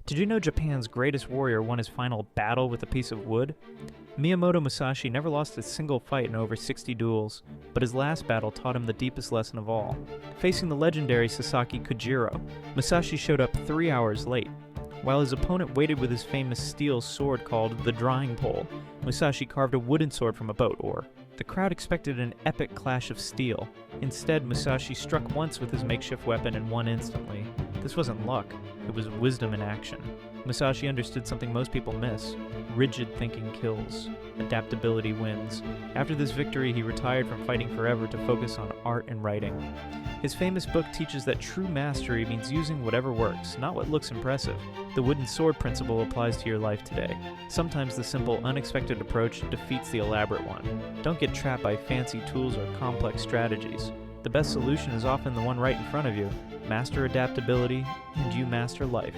Did you know Japan's greatest warrior won his final battle with a piece of wood? Miyamoto Musashi never lost a single fight in over 60 duels, but his last battle taught him the deepest lesson of all. Facing the legendary Sasaki Kojiro, Musashi showed up 3 hours late. While his opponent waited with his famous steel sword called the drawing pole, Musashi carved a wooden sword from a boat oar. The crowd expected an epic clash of steel. Instead, Musashi struck once with his makeshift weapon and won instantly. This wasn't luck, it was wisdom in action. Musashi understood something most people miss. Rigid thinking kills. Adaptability wins. After this victory, he retired from fighting forever to focus on art and writing. His famous book teaches that true mastery means using whatever works, not what looks impressive. The wooden sword principle applies to your life today. Sometimes the simple, unexpected approach defeats the elaborate one. Don't get trapped by fancy tools or complex strategies. The best solution is often the one right in front of you. Master adaptability, and you master life.